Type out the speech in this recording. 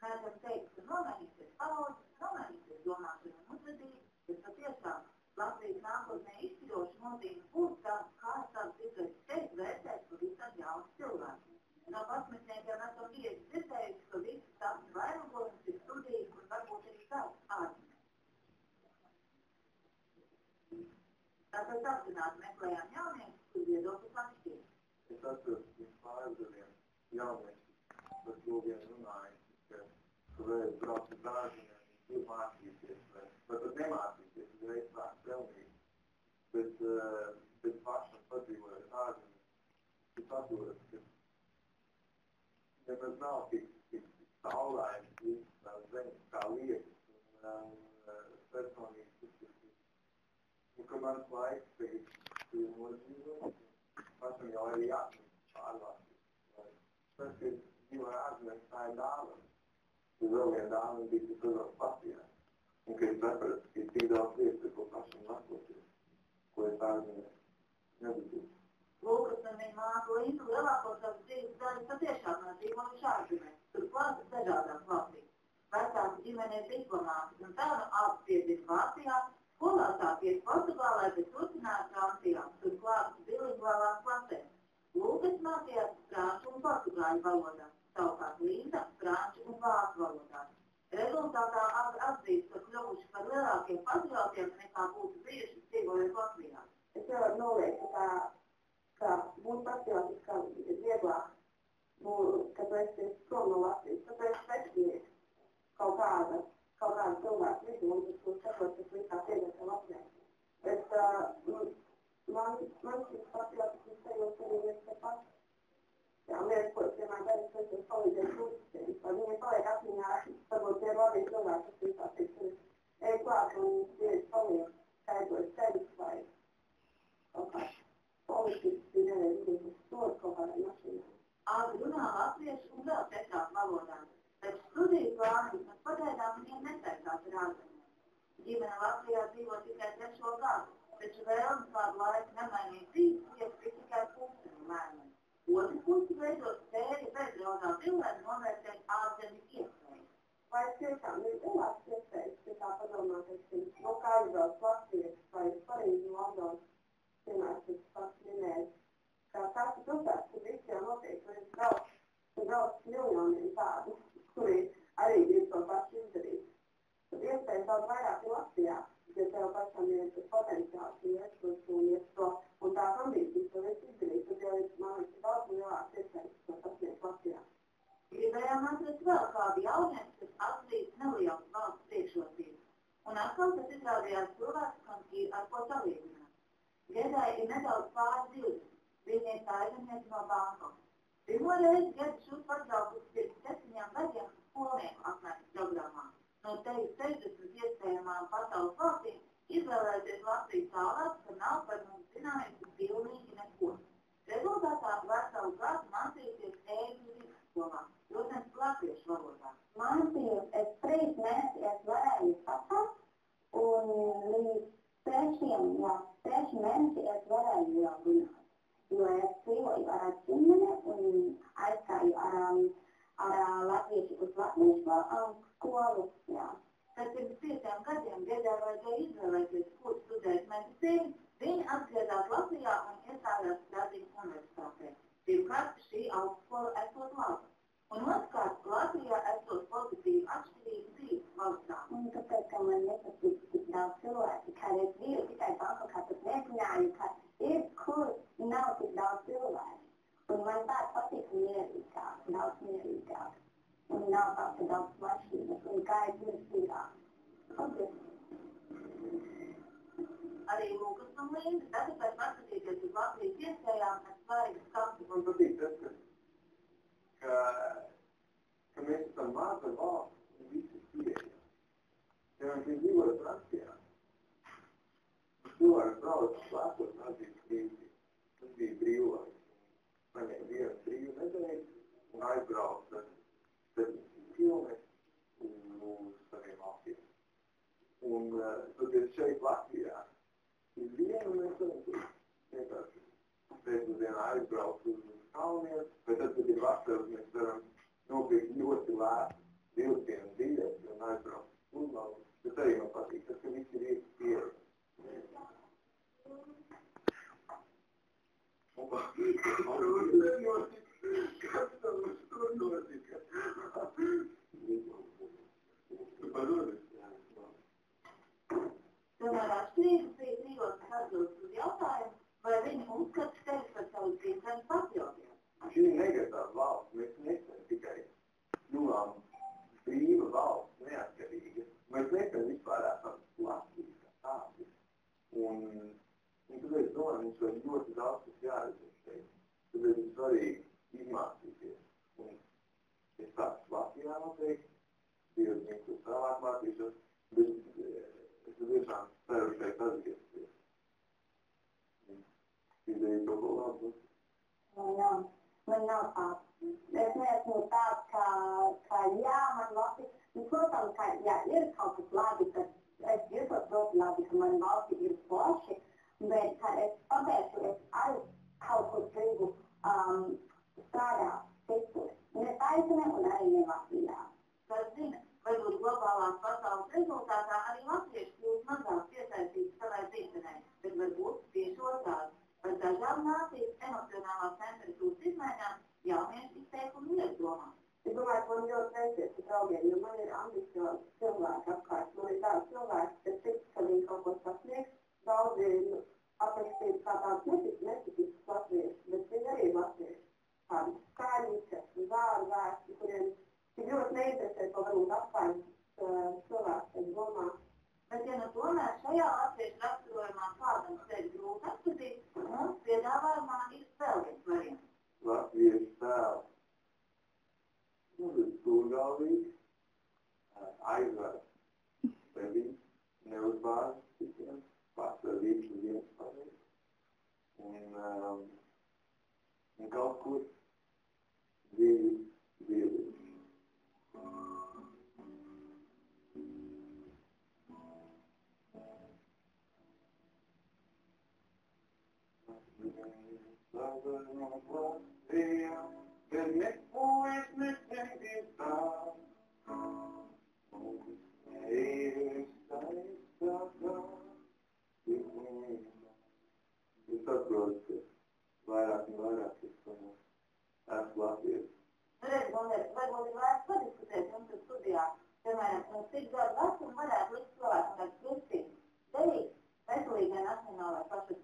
kādam teikt, ka nomainīsies paudzes, nomainīsies domāšana un uzvedība, bet patiešām Latvijas nākotnē izšķiroši nozīme būt tam, kā savas izredzes šeit vērtēs pavisam jauns cilvēks. No pasmetniekiem esam bieži dzirdējuši, ka visas sapņu vairogojums ir studijas un varbūt arī savs ārzemēs. Tāpēc apzināti meklējām jauniekus, kur viedoklis atšķiras. Es atceros pāris gadiem jaunieši, par ko vien runāju, ka vajag braukt uz ārzemēm, tur mācīties, vai pat nemācīties, uzreiz sāk pelnīt. Bet pašam padzīvojot ārzemēs, tu saproti, ka nemaz nav tik saulaini viss tās zemes kā lietas un personības uzskatīt. Un ka mans laiks tagad ir nodzīvot, pašam jau arī jāatmīt pārvācīt. Tas, ka dzīvoja ārzemēs, tā ir dāvana. Un vēl viena dāvana bija, ka uzvārds Latvijā. Un ka es sapratu, ka ir tik daudz lietas, ko pašam mācoties, ko es ārzemēs nebūtu. Lūkas un viņa māte Linda lielāko savas dzīves daļu patiešām nodzīvojuši ārzemēs, turklāt dažādās valstīs. Vecāka ģimene ir diplomāti, un tā nu apspiedis Vācijā, skolā sāk iet Portugālē, bet turpināja Francijā, turklāt bilingvālās klasēs. Lūkas mācījās franču un portugāļu valodā, savukārt Linda franču un vācu valodā. Rezultātā atzīst, ka kļuvuši par lielākiem patriotiem nekā būtu bijuši dzīvojot Latvijā. Es jau nolieku, ka būt patriotiskam ir vieglāk, ka tu esi prom no Latvijas, ka tu esi svešinieks kaut kāda cilvēka vidū, un tu sakot, kas likās iedēs Latvijā. Bet man šis patriotisms sajūta arī ir te pats. Jā, lietas, ko es vienmēr daru, es esmu palīdzējis mūsisiem, lai viņi paliek atmiņā, varbūt tie ir labi cilvēki, kas visā teiks, ej klāt un tieši paliek skaidrojas ceļus vai kaut kā politiski bija vienreiz stūri kaut kādai mašīnai. Abi runā latviešu un vēl 4 valodām, bet studiju plāni vismaz pagaidām viņiem nesaistās ar ārzemēm. Ģimene Latvijā dzīvo tikai 3. gadu, taču vēlmes kādu laiku nemainīt dzīves vietu ir tikai pulksteni lēmumi. Otru pusi veidot sēri bez jaunā cilvēku novērtēt ārzemju iespējas. Vai tiešām ir lielāks iespējas, ka tā padomā, teiksim, no kā izbrauc Latvijas vai Parīzi, Londonu, piemēram, tas pats minēja, ka tās ir pilsētas, kur visi jau noteikti brauc miljoniem tādu, kuri arī ir to pašu izdarīt. Tad iespējas daudz vairāk ir Latvijā, ja tev pašam ir tas potenciāls, un iet to, un tās ambīcijas to visu izdarīt, tad jau ir, man liekas, daudz lielāks iespējas, ko sasniegt Latvijā. Gribējām atrast vēl kādu jaunieci, kas atzīst nelielas valsts priekšrocības, un atkal tas izrādījās cilvēks, kam ir ar ko salīdzināt. Gedai ir nedaudz pāri 20, viņa ir saimniece no Bankokas. Pirmo reizi Geda šur patraukusi pirms 7 gadiem skolnieku apmaiņas programmā. No tevis 60 iespējamām pasaules valstīm izvēlēties Latviju tālāk, ka nav par mums zinājusi pilnīgi neko. Rezultātā veselu gadu mācīties ēģu vidusskolā, protams, latviešu valodā. Mācījos, es 3 mēnešus varēju saprast, un līdz 3 mēneši es varēju jau runāt. Jo es dzīvoju ar ģimeni un aizgāju ar latviešu uz latviešu skolu. Jā. Tad pirms 5 gadiem Gedā vajadzēja izvēlēties, kur studēt medicīnu, viņa atgriezās Latvijā un iestājās Rāzijas universitātē. Pirmkārt, šī augstskola esot laba. Un otrkārt, Latvijā esot pozitīvi atšķirīgi dzīves valstām. Un tāpēc, ka man nepatīk tik daudz cilvēki, kad es biju tikai Bankokā, tad nezināju, ka ir, kur nav tik daudz cilvēku. Un man tā patīk mierīgāk, daudz mierīgāk. Un nav tā daudz mašīnas, un gaisa ir stīrāk. Paldies! Arī Lūkas un Linda, tagad var paskatīties uz Latvijas iespējām ar svarīgu skatu. Man patīk tas, ka mēs esam maza valsts un visi pieejami. Ja mēs dzīvojam Francijā, cilvēki brauc uz Latvijas Azijas krīzi. Tas bija brīvlaiks. Paņēma vienu brīvu nedēļu un aizbrauc 70 kilometru uz saviem valstiem. Un tad ir šeit Latvijā. Ir viena mēs varam vienkārši pēcpusdienā aizbraukt uz kalniem, bet tad, kad ir vasaras, mēs varam nopirkt ļoti lētu jānotiek, Dievs viņus uz tālāk mācīšos, bet es tiešām ceru šeit atgriezties. Izdeju to labu. Man nav tāds. Es neesmu tāds, kā jā, man labi. Protams, ka jā, ir kaut kas labi, ka es jūtos ļoti labi, ka man valsti ir forši, bet, kad es pabēšu, es arī kaut kur gribu strādāt citur. Ne taisnē un arī ne Latvijā. Kas zina, varbūt globālās pasaules rezultātā arī latvieši kļūst mazāk piesaistīti savai dzīvenei, bet varbūt tieši otrādi. Par dažām nācijas emocionālās temperatūras izmaiņām jaunieši izteikumi liek domāt. Es domāju, ka man ļoti veicies ar draugiem, jo man ir ambiciozi cilvēki apkārt. Man ir tādi cilvēki, kas tic, ka viņi kaut ko sasniegs. Daudzi aprakstīti kā tāds netipisks latvieši, bet viņi arī ir latvieši. Tādi skaļi, kas zāri vērsti, kuriem tik ļoti neinteresē to varbūt apkārt cilvēks, kas domā. Bet, ja nu tomēr šajā latviešu raksturojumā kādam sevi grūti atskatīt, mums piedāvājumā ir vēl viens variants. Latviešu tēls. Stūrgalvīgs, aizvērts, bevīgs, neuzbāzts citiem, pastāvīgs uz viens pareiz. Un kaut kur dzīvi. Que me puedes sentir tan, es saprotu, ka vairāk un vairāk esmu latvietis. Varbūt ir vērts padiskutēt jums ar studijā, piemēram, cik gadu vecumu varētu likt cilvēkam kāds krustīt, derīgs, veselīgai nacionālai pašas